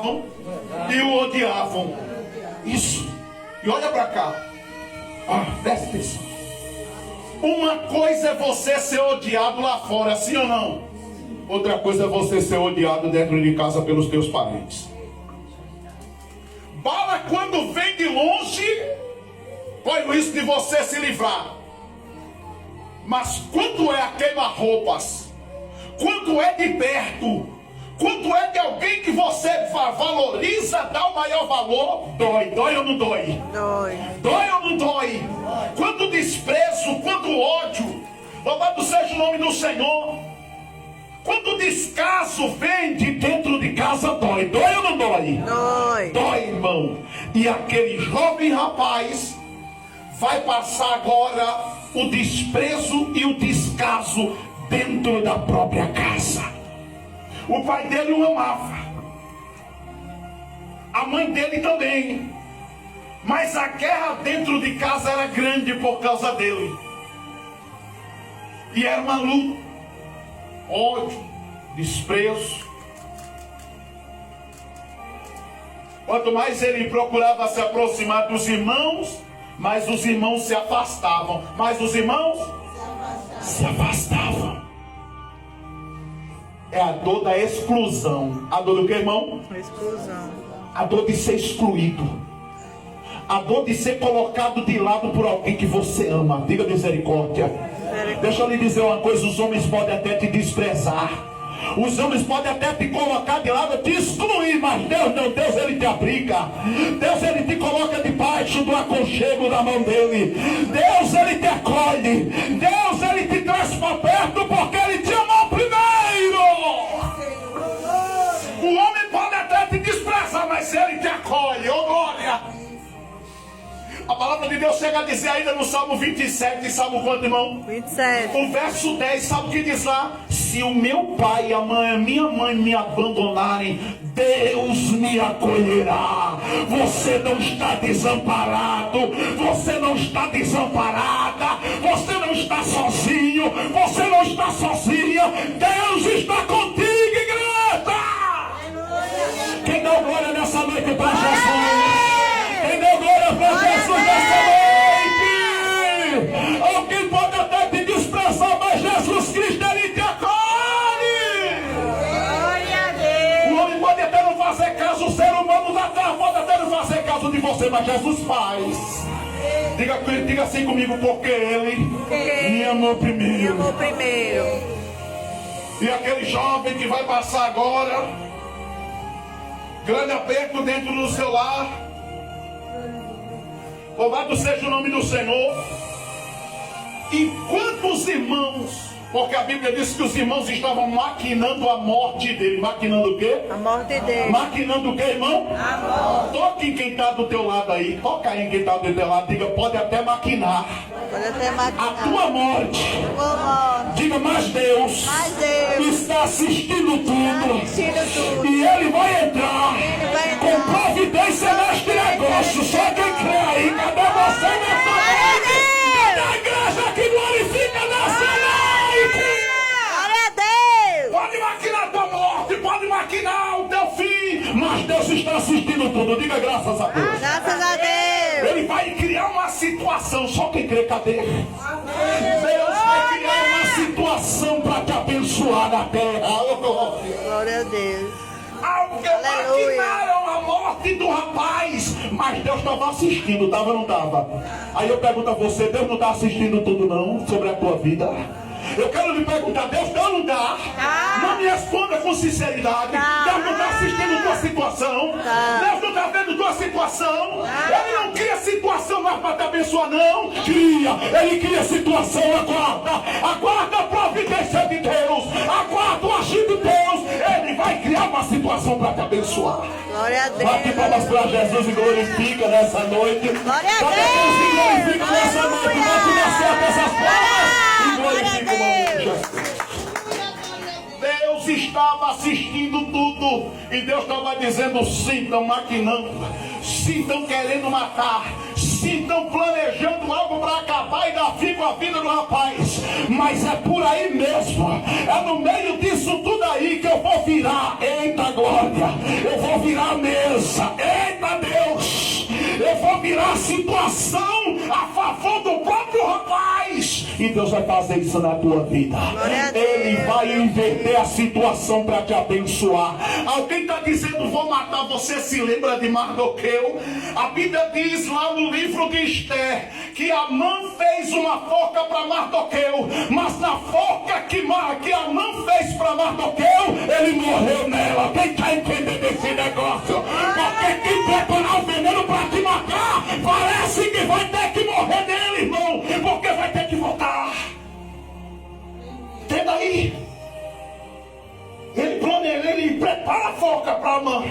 e o odiavam. Isso. E olha para cá. Presta atenção. Uma coisa é você ser odiado lá fora, sim ou não? Outra coisa é você ser odiado dentro de casa pelos teus parentes. Bala quando vem de longe, põe o risco de você se livrar. Mas quando é a queima-roupas, quando é de perto, quando é de alguém que você valoriza, dá o maior valor, dói. Dói ou não dói? Dói. Dói ou não dói? Quando desprezo, quando ódio, louvado seja o nome do Senhor. Quando descaso vem de dentro de casa, dói. Dói ou não dói? Dói. Dói, irmão. E aquele jovem rapaz vai passar agora o desprezo e o descaso dentro da própria casa. O pai dele o amava, a mãe dele também, mas a guerra dentro de casa era grande por causa dele. E era uma luta, ódio, desprezo. Quanto mais ele procurava se aproximar dos irmãos, mais os irmãos se afastavam. Mais os irmãos se afastavam. É a dor da exclusão. A dor do que, irmão? Exclusão. A dor de ser excluído. A dor de ser colocado de lado por alguém que você ama. Diga misericórdia. Deixa eu lhe dizer uma coisa: os homens podem até te desprezar, os homens podem até te colocar de lado, te excluir, mas Deus não. Deus, ele te abriga. Deus, ele te coloca debaixo do aconchego da mão dele. Deus, ele te acolhe. Deus, ele te traz para perto porque ele te amou primeiro. O homem pode até te desprezar, mas ele te acolhe. Oh, glória! A palavra de Deus chega a dizer ainda no Salmo 27, Salmo quanto, irmão? 27. O verso 10, sabe o que diz lá? Se o meu pai e a minha mãe me abandonarem, Deus me acolherá. Você não está desamparado, você não está desamparada, você não está sozinho, você não está sozinha. Deus está contigo, igreja. Quem dá glória nessa noite para Jesus? Quem deu glória para Jesus nessa noite? Alguém pode até te desprezar, mas Jesus Cristo, ele te acolhe. Glória a Deus. O homem pode até não fazer caso, o ser humano da terra pode até não fazer caso de você, mas Jesus faz. Diga assim comigo: porque ele me amou primeiro. Me amou primeiro. E aquele jovem que vai passar agora, grande aperto dentro do seu lar. Louvado seja o nome do Senhor. Enquanto os irmãos, porque a Bíblia diz que os irmãos estavam maquinando a morte dele. Maquinando o quê? A morte dele. Maquinando o quê, irmão? A morte. Toque em quem está do teu lado aí. Toca aí em quem está do teu lado. Diga: pode até maquinar Pode até a maquinar. tua morte. Tua morte. Diga: mas Deus Mas Deus está assistindo tudo. assistindo tudo. E ele vai entrar Ele vai com entrar. providência neste negócio. Só quem crê aí. Cadê você nessa Glória a noite? Deus. Cadê a igreja que glorifica nessa noite? Glória a Deus. Pode maquinar a tua morte, pode maquinar o teu fim, mas Deus está assistindo tudo. Diga graças a Deus. Graças a Deus. Ele vai criar uma situação. Só quem crê, cadê? Deus vai criar uma situação para te abençoar na terra. Glória a Deus. Alguém Aleluia. maquinaram a morte do rapaz, mas Deus estava assistindo, estava ou não estava? Aí eu pergunto a você: Deus não está assistindo tudo não sobre a tua vida? Eu quero lhe perguntar: Deus dá ou não dá? Não me responda com sinceridade. Deus não está assistindo tua situação. Deus não está vendo tua situação. Ele não cria situação mais para te abençoar, não. Cria, ele cria situação. Aguarda a providência de Deus, aguarda o agir de Deus. Ele vai criar uma situação para te abençoar. Glória a Deus. Bate palmas para Jesus e glorifica nessa noite. Glória a Cadê Deus. Deus que glorifica nessa noite? Aleluia. Bate na certa essas palmas e Glória a glorifica o nome de Deus. Jesus. Deus estava assistindo tudo e Deus estava dizendo: sim, estão maquinando, sim, estão querendo matar, sim, sim estão planejando algo para acabar e dar fim com a vida do rapaz. Mas é por aí mesmo. É no meio disso tudo aí que eu vou virar. Eita glória! Eu vou virar a mesa. Eita Deus! Eu vou virar a situação a favor do próprio rapaz. E Deus vai fazer isso na tua vida. Ele vai inverter a situação para te abençoar. Alguém está dizendo, vou matar você. Se lembra de Mardoqueu? A Bíblia diz lá no livro de Esther que Amã fez uma forca para Mardoqueu, mas na forca que Amã fez para Mardoqueu, ele morreu nela. Quem está entendendo esse negócio? Porque quem preparar o veneno para te matar, parece que vai ter que morrer nele, irmão, porque vai ter que voltar. Entenda aí. Ele planeja, ele prepara a forca para Amã.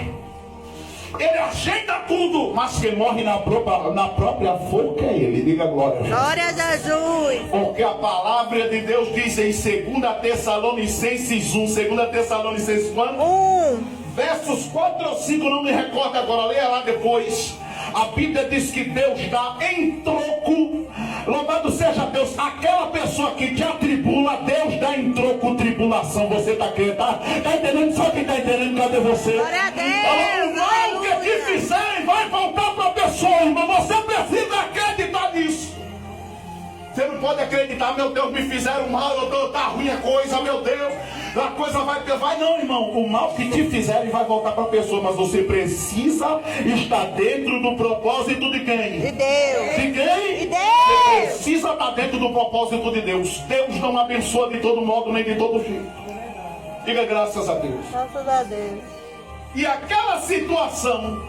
Ele ajeita tudo, mas quem morre na própria forca é ele. Diga glória a Jesus. Glória a Jesus. Porque a palavra de Deus diz em 2 Tessalonicenses 1, 2 Tessalonicenses 1, versos 4 ou 5, não me recordo agora, leia lá depois. A Bíblia diz que Deus dá em troco, louvado seja Deus, aquela pessoa que te atribula, Deus dá em troco tribulação. Você está crendo? Tá entendendo? Só quem está entendendo, cadê você? Glória a Deus. O mal que te fizerem vai voltar para a pessoa, irmão. Você precisa acreditar nisso. Você não pode acreditar, meu Deus, me fizeram mal, tá ruim a coisa, meu Deus, a coisa vai não, irmão. O mal que te fizerem vai voltar para a pessoa, mas você precisa estar dentro do propósito de quem? De Deus. De quem? De Deus. Você precisa estar dentro do propósito de Deus. Deus não abençoa de todo modo, nem de todo jeito. Diga graças a Deus. Graças a Deus. E aquela situação,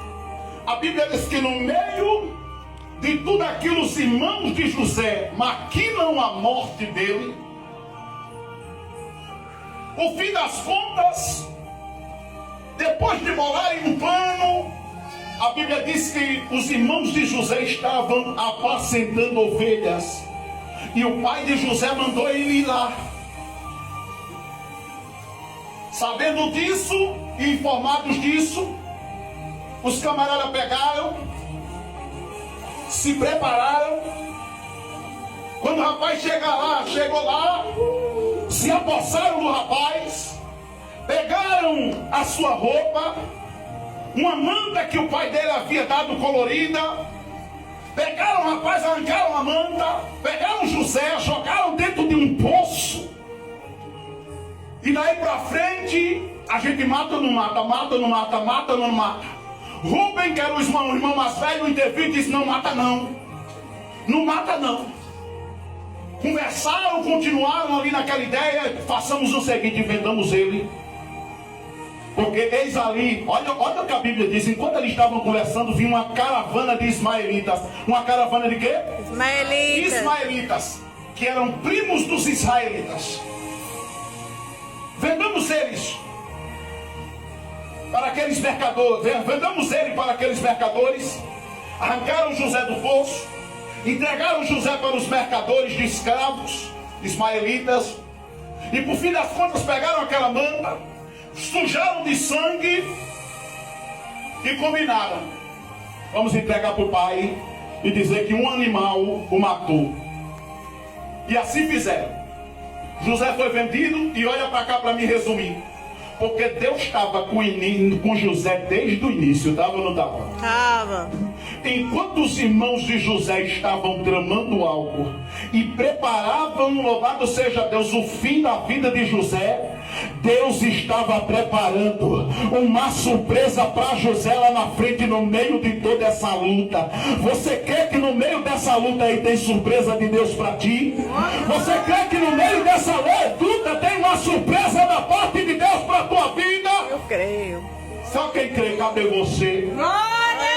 a Bíblia diz que no meio de tudo aquilo, os irmãos de José maquinam a morte dele. No fim das contas, depois de bolarem um plano, a Bíblia diz que os irmãos de José estavam apacentando ovelhas. E o pai de José mandou ele ir lá. Sabendo disso e informados disso, os camaradas pegaram, se prepararam. Quando o rapaz chegou lá, se apossaram do rapaz, pegaram a sua roupa, uma manta que o pai dele havia dado colorida, pegaram o rapaz, arrancaram a manta, pegaram José, jogaram dentro de um poço. E daí pra frente, a gente mata ou não mata, mata ou não mata, mata ou não mata. Rubem, que era o irmão mais velho, interviu e disse, não mata não. Não mata não. Conversaram, continuaram ali naquela ideia, façamos o seguinte, vendamos ele. Porque eis ali, olha o que a Bíblia diz, enquanto eles estavam conversando, vinha uma caravana de ismaelitas. Uma caravana de quê? Ismaelitas. Ismaelitas, que eram primos dos israelitas. Vendamos eles para aqueles mercadores, vendamos ele para aqueles mercadores, arrancaram José do poço, entregaram José para os mercadores de escravos, ismaelitas, e por fim das contas pegaram aquela manta, sujaram de sangue e combinaram, vamos entregar para o pai e dizer que um animal o matou. E assim fizeram. José foi vendido, e olha para cá para me resumir. Porque Deus estava com José desde o início, estava ou não estava? Estava. Enquanto os irmãos de José estavam tramando algo e preparavam, louvado seja Deus, o fim da vida de José, Deus estava preparando uma surpresa para José lá na frente, no meio de toda essa luta. Você crê que no meio dessa luta aí tem surpresa de Deus para ti? Você crê que no meio dessa luta tem uma surpresa da parte de Deus para a tua vida? Eu creio. Só quem crê, cadê você? Glória!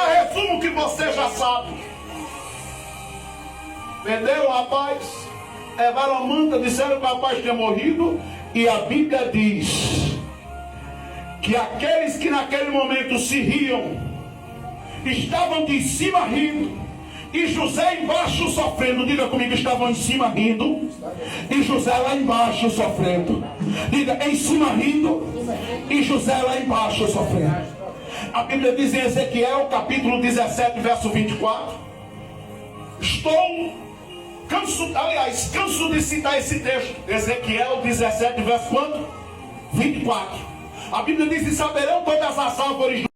Resumo que você já sabe. Venderam o rapaz, levaram a manta, disseram que o rapaz tinha morrido. E a Bíblia diz que aqueles que naquele momento se riam, estavam de cima rindo, e José embaixo sofrendo. Diga comigo, estavam em cima rindo, e José lá embaixo sofrendo. Diga, em cima rindo, e José lá embaixo sofrendo. A Bíblia diz em Ezequiel, capítulo 17, verso 24, Canso de citar esse texto. Ezequiel 17, verso quanto? 24. A Bíblia diz: e saberão todas as árvores